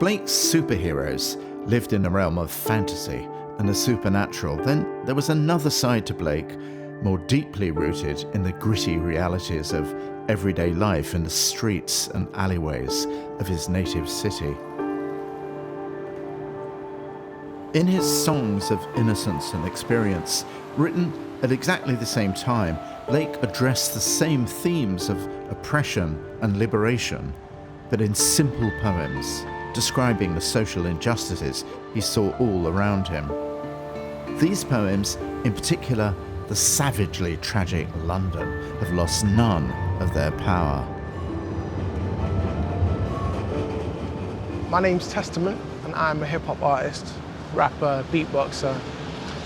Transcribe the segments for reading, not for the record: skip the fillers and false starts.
Blake's superheroes lived in a realm of fantasy and the supernatural, then there was another side to Blake, more deeply rooted in the gritty realities of everyday life in the streets and alleyways of his native city. In his songs of innocence and experience, written at exactly the same time, Blake addressed the same themes of oppression and liberation, but in simple poems, describing the social injustices he saw all around him. These poems, in particular, the savagely tragic London, have lost none of their power. My name's Testament, and I'm a hip-hop artist, rapper, beatboxer,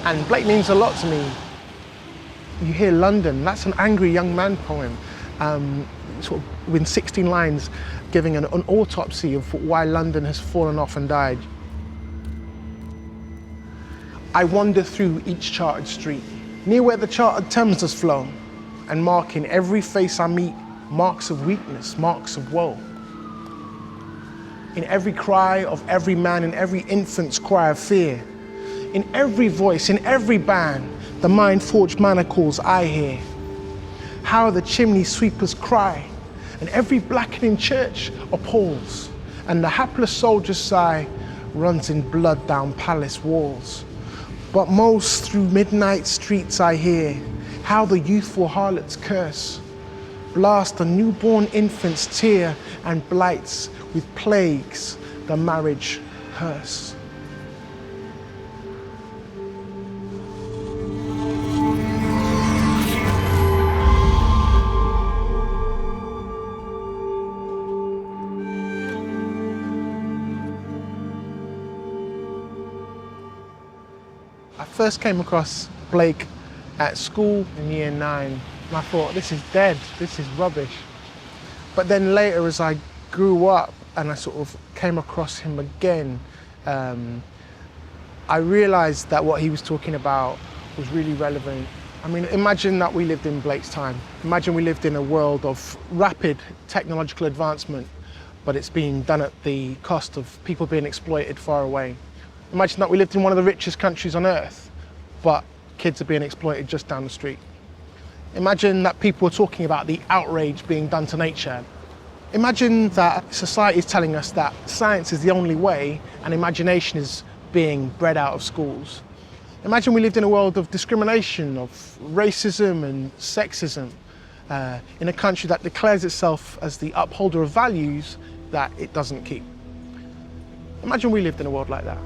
and Blake means a lot to me. You hear London, that's an angry young man poem, sort of with 16 lines giving an autopsy of why London has fallen off and died. I wander through each charted street, near where the charted Thames does flow, and marking every face I meet, marks of weakness, marks of woe. In every cry of every man, in every infant's cry of fear, in every voice, in every band, the mind-forged manacles I hear. How the chimney sweepers cry, and every blackening church appalls, and the hapless soldier's sigh runs in blood down palace walls. But most through midnight streets I hear how the youthful harlots curse, blast the newborn infant's tear, and blights with plagues the marriage hearse. I first came across Blake at school in year 9, and I thought, this is dead, this is rubbish. But then later, as I grew up and I sort of came across him again, I realized that what he was talking about was really relevant. I mean, imagine that we lived in Blake's time. Imagine we lived in a world of rapid technological advancement, but it's being done at the cost of people being exploited far away. Imagine that we lived in one of the richest countries on earth, but kids are being exploited just down the street. Imagine that people are talking about the outrage being done to nature. Imagine that society is telling us that science is the only way and imagination is being bred out of schools. Imagine we lived in a world of discrimination, of racism and sexism, in a country that declares itself as the upholder of values that it doesn't keep. Imagine we lived in a world like that.